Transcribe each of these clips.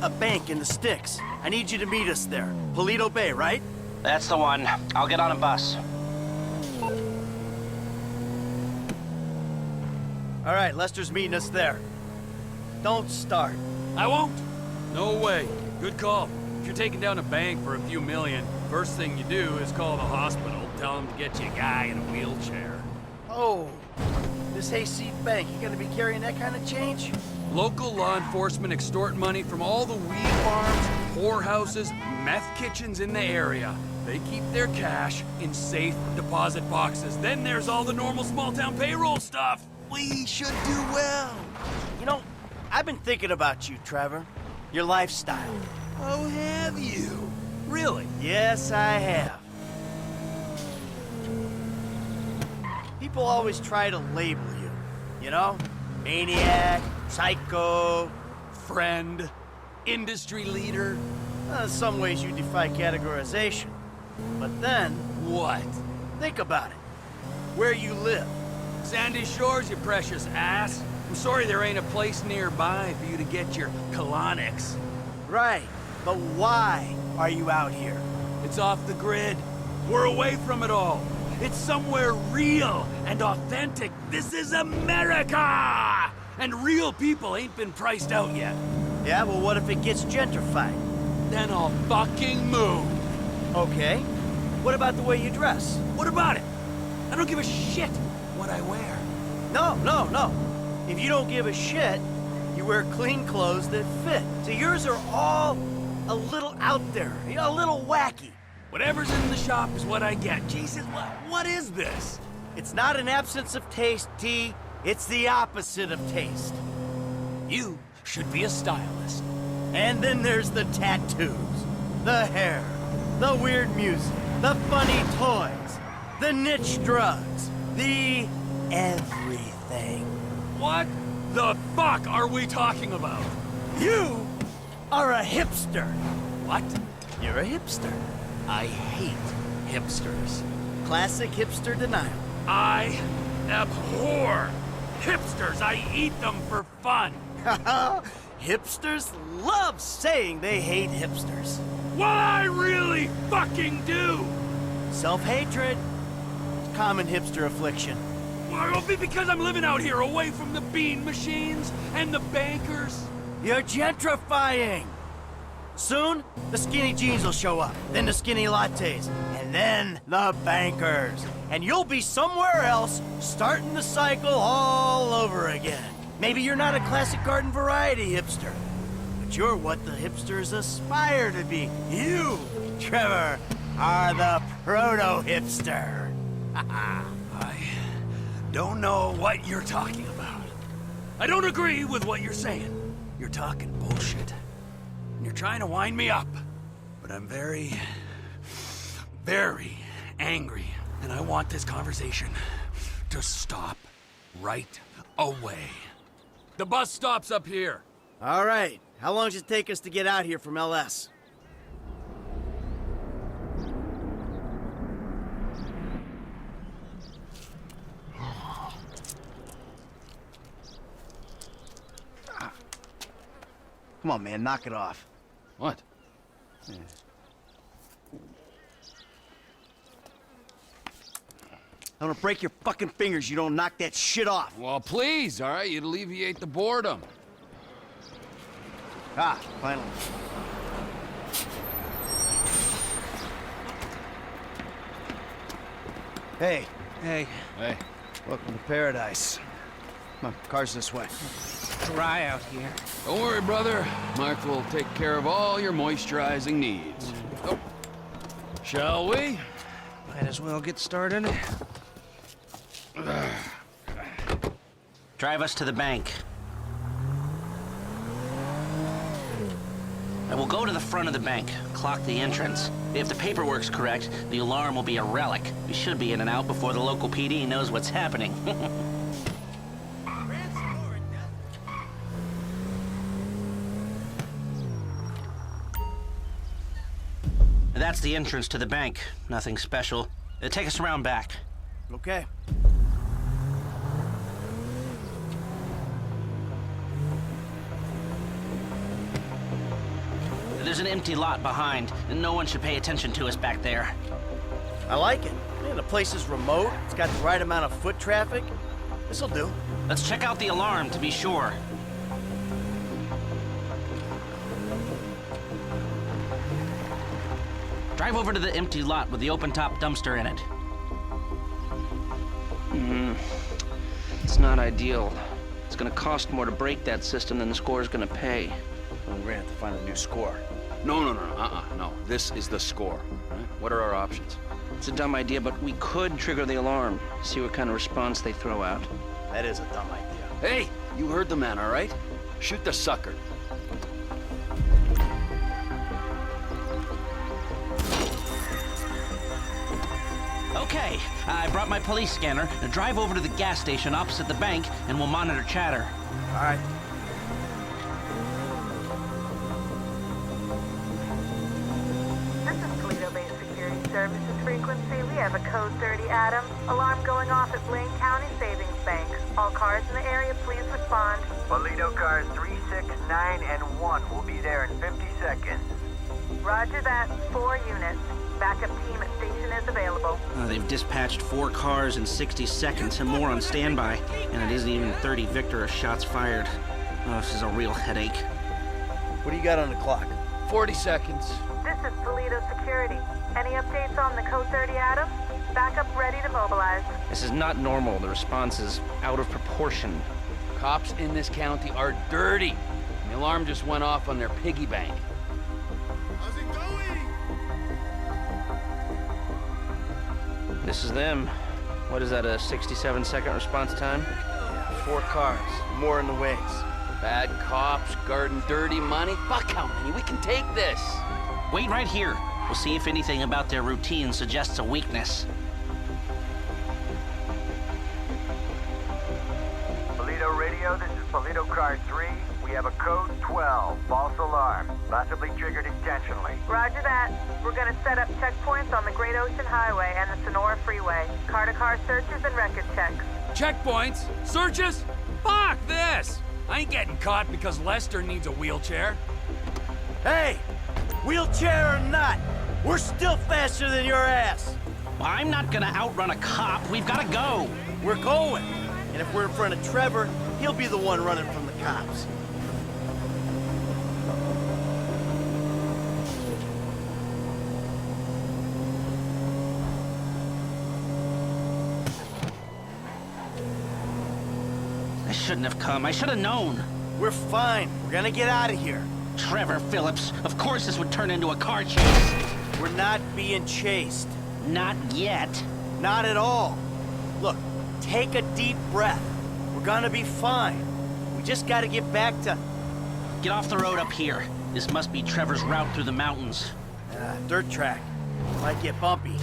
a bank in the sticks. I need you to meet us there. Paleto Bay, right? That's the one. I'll get on a bus. All right, Lester's meeting us there. Don't start. I won't. No way. Good call. If you're taking down a bank for a few million, first thing you do is call the hospital, tell them to get you a guy in a wheelchair. Oh, this hayseed bank, you gonna be carrying that kind of change? Local law enforcement extort money from all the weed farms, whorehouses, meth kitchens in the area. They keep their cash in safe deposit boxes. Then there's all the normal small-town payroll stuff. We should do well. You know, I've been thinking about you, Trevor. Your lifestyle. Oh, have you? Really? Yes, I have. People always try to label you, you know? Maniac, psycho. Friend, industry leader. In some ways you defy categorization. But then, What? think about it. Where you live. Sandy Shores, you precious ass. I'm sorry there ain't a place nearby for you to get your colonics. Right, but why are you out here? It's off the grid. We're away from it all. It's somewhere real and authentic. This is America! And real people ain't been priced out yet. Yeah, well, what if it gets gentrified? Then I'll fucking move. Okay. What about the way you dress? What about it? I don't give a shit what I wear. No. If you don't give a shit, you wear clean clothes that fit. So yours are all a little out there, you know, a little wacky. Whatever's in the shop is what I get. Jesus, what is this? It's not an absence of taste, T. It's the opposite of taste. You should be a stylist. And then there's the tattoos, the hair, the weird music, the funny toys, the niche drugs, the everything. What the fuck are we talking about? You are a hipster. What? You're a hipster. I hate hipsters. Classic hipster denial. I abhor hipsters. I eat them for fun. Hipsters love saying they hate hipsters. What I really fucking do. Self-hatred. Common hipster affliction. Well, it'll be because I'm living out here away from the bean machines and the bankers. You're gentrifying. Soon, the skinny jeans will show up, then the skinny lattes, and then the bankers. And you'll be somewhere else, starting the cycle all over again. Maybe you're not a classic garden variety hipster, but you're what the hipsters aspire to be. You, Trevor, are the proto-hipster. I don't know what you're talking about. I don't agree with what you're saying. You're talking bullshit. And you're trying to wind me up. But I'm very, very angry. And I want this conversation to stop right away. The bus stops up here. All right, how long does it take us to get out here from LS? Come on, man, knock it off. What? Yeah. I'm gonna break your fucking fingers. You don't knock that shit off. Well, please, all right? You'd alleviate the boredom. Ah, finally. Hey. Hey, Welcome to paradise. Come on, car's this way. dry out here. Don't worry, brother. Mark will take care of all your moisturizing needs. Oh. Shall we? Might as well get started. Drive us to the bank. I will go to the front of the bank, clock the entrance. If the paperwork's correct, the alarm will be a relic. We should be in and out before the local PD knows what's happening. That's the entrance to the bank. Nothing special. Take us around back. Okay. There's an empty lot behind, and no one should pay attention to us back there. I like it. Man, the place is remote. It's got the right amount of foot traffic. This'll do. Let's check out the alarm to be sure. Drive over to the empty lot with the open-top dumpster in it. It's not ideal. It's gonna cost more to break that system than the score's gonna pay. Well, we're gonna have to find a new score. No. This is the score. Right? What are our options? It's a dumb idea, but we could trigger the alarm. See what kind of response they throw out. That is a dumb idea. Hey, you heard the man, all right? Shoot the sucker. Okay, I brought my police scanner. Now drive over to the gas station opposite the bank, and we'll monitor chatter. All right. This is Paleto-based security services frequency. We have a code 30 Adam. Alarm going off at Blaine County Savings Bank. All cars in the area, please respond. Paleto cars 3, 6, 9, and 1 will be there in 50 seconds. Roger that. 4 units. Backup team at station is available. They've dispatched 4 cars in 60 seconds and more on standby, and it isn't even 30 Victor shots fired. Oh, this is a real headache. What do you got on the clock? 40 seconds. This is Paleto Security. Any updates on the code 30 Adam? Backup ready to mobilize. This is not normal. The response is out of proportion. Cops in this county are dirty. And the alarm just went off on their piggy bank. This is them. What is that, a 67-second response time? Yeah, 4 cars. More in the wings. Bad cops, guarding dirty money. Fuck how many? We can take this. Wait right here. We'll see if anything about their routine suggests a weakness. Paleto radio, this is Paleto car 3. We have a code 12, false alarm, possibly triggered intentionally. Roger that. We're going to set up checkpoints on the Great Ocean Highway and the Sonora Freeway. Car-to-car searches and record checks. Checkpoints? Searches? Fuck this! I ain't getting caught because Lester needs a wheelchair. Hey! Wheelchair or not, we're still faster than your ass. Well, I'm not gonna outrun a cop. We've gotta go. We're going. And if we're in front of Trevor, he'll be the one running from the cops. I shouldn't have come. I should have known. We're fine. We're gonna get out of here. Trevor Phillips, of course this would turn into a car chase. We're not being chased. Not yet. Not at all. Look, take a deep breath. We're gonna be fine. We just gotta get back to... Get off the road up here. This must be Trevor's route through the mountains. Dirt track. Might get bumpy.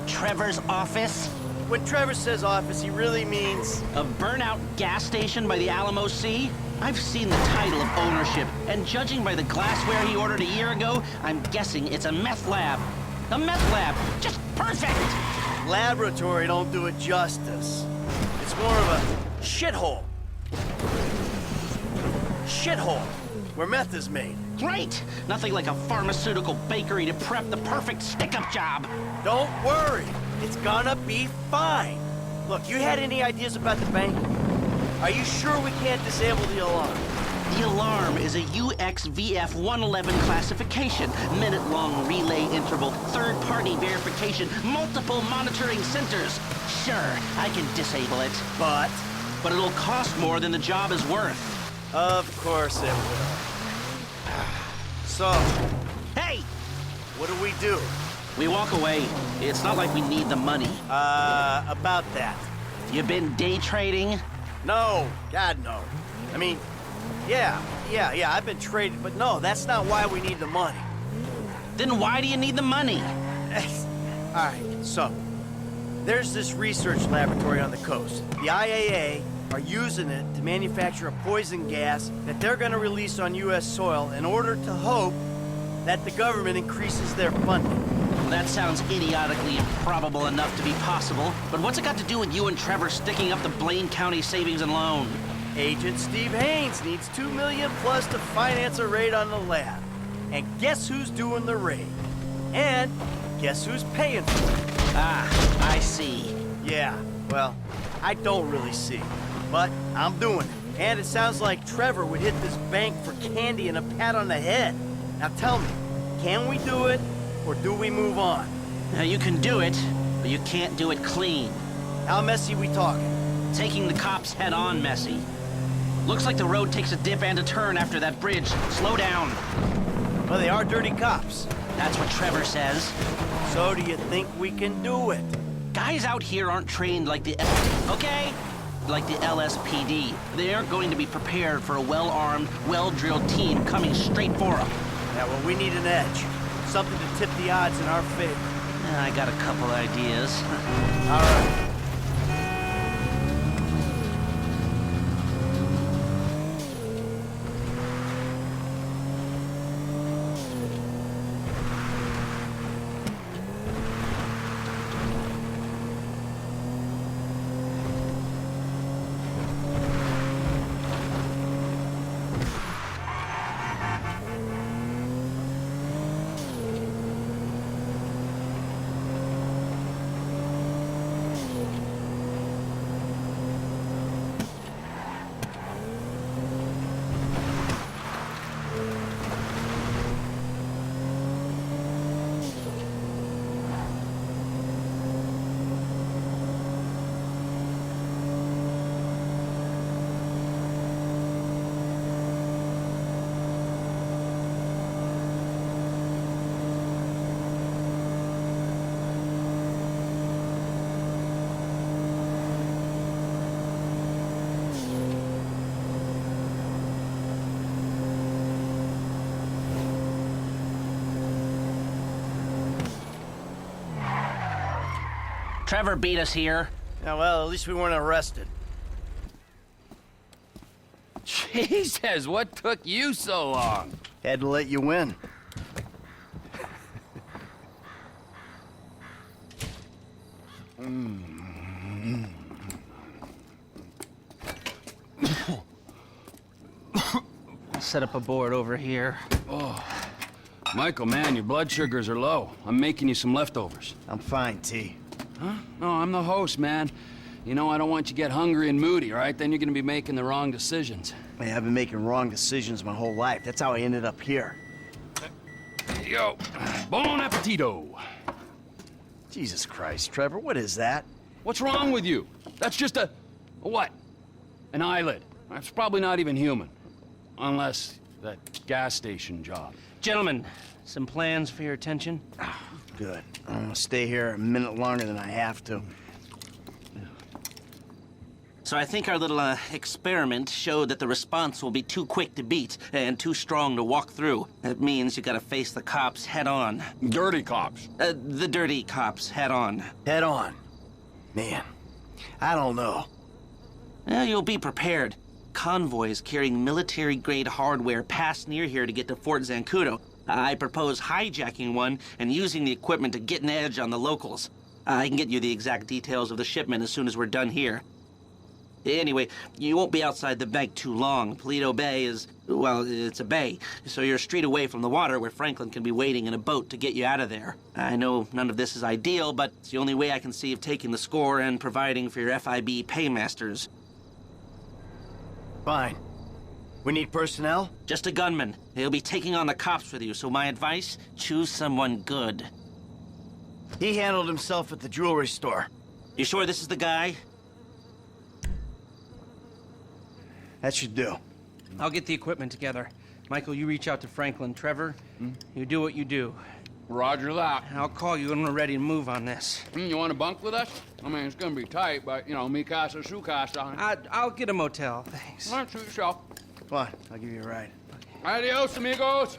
Trevor's office? When Trevor says office, he really means... A burnout gas station by the Alamo Sea? I've seen the title of ownership, and judging by the glassware he ordered a year ago, I'm guessing it's a meth lab. A meth lab! Just perfect! Laboratory don't do it justice. It's more of a shithole. Shithole, where meth is made. Great! Nothing like a pharmaceutical bakery to prep the perfect stick-up job. Don't worry, it's gonna be fine. Look, you had any ideas about the bank? Are you sure we can't disable the alarm? The alarm is a UXVF-111 classification, minute-long relay interval, third-party verification, multiple monitoring centers. Sure, I can disable it. But But it'll cost more than the job is worth. of course it will. So, Hey! what do we do? We walk away. It's not like we need the money. About that. You been day trading? No, God, no. I mean, yeah, I've been trading, but no, that's not why we need the money. Then why do you need the money? All right, so, there's this research laboratory on the coast. The IAA are using it to manufacture a poison gas that they're gonna release on U.S. soil in order to hope that the government increases their funding. That sounds idiotically improbable enough to be possible, but what's it got to do with you and Trevor sticking up the Blaine County Savings and Loan? Agent Steve Haynes needs $2 million plus to finance a raid on the lab. And guess who's doing the raid? And guess who's paying for it? Ah, I see. Yeah, well, I don't really see. But I'm doing it. And it sounds like Trevor would hit this bank for candy and a pat on the head. Now tell me, can we do it, or do we move on? Now, you can do it, but you can't do it clean. How messy we talking? Taking the cops head-on messy. Looks like the road takes a dip and a turn after that bridge. Slow down. Well, they are dirty cops. That's what Trevor says. So do you think we can do it? Guys out here aren't trained like the... Okay? Like the LSPD. They aren't going to be prepared for a well-armed, well-drilled team coming straight for them. Yeah, well, we need an edge. Something to tip the odds in our favor. I got a couple ideas. All right. Trevor beat us here. Yeah, well, at least we weren't arrested. Jesus, what took you so long? Had to let you win. Set up a board over here. Michael, man, your blood sugars are low. I'm making you some leftovers. I'm fine, T. Huh? No, I'm the host, man. You know, I don't want you to get hungry and moody, all right? Then you're gonna be making the wrong decisions. Hey, I've been making wrong decisions my whole life. That's how I ended up here. Here you go. Bon appetito. Jesus Christ, Trevor, what is that? What's wrong with you? That's just a what? An eyelid. That's probably not even human. Unless that gas station job. Gentlemen, some plans for your attention? Good. I'm gonna stay here a minute longer than I have to. So I think our little experiment showed that the response will be too quick to beat and too strong to walk through. That means you gotta face the cops head on. Dirty cops. The dirty cops head on. Head on. Man, I don't know. You'll be prepared. Convoys carrying military-grade hardware pass near here to get to Fort Zancudo. I propose hijacking one and using the equipment to get an edge on the locals. I can get you the exact details of the shipment as soon as we're done here. Anyway, you won't be outside the bank too long. Paleto Bay is, well, it's a bay, so you're a street away from the water where Franklin can be waiting in a boat to get you out of there. I know none of this is ideal, but it's the only way I can see of taking the score and providing for your FIB paymasters. Fine. We need personnel? Just a gunman. He'll be taking on the cops with you, so my advice, choose someone good. He handled himself at the jewelry store. You sure this is the guy? That should do. I'll get the equipment together. Michael, you reach out to Franklin. Trevor, you do what you do. Roger that. I'll call you when we're ready to move on this. You want to bunk with us? I mean, it's gonna be tight, but, you know, mi casa, su casa. I'll get a motel, thanks. All right, suit yourself. Come on, I'll give you a ride. Adios, amigos.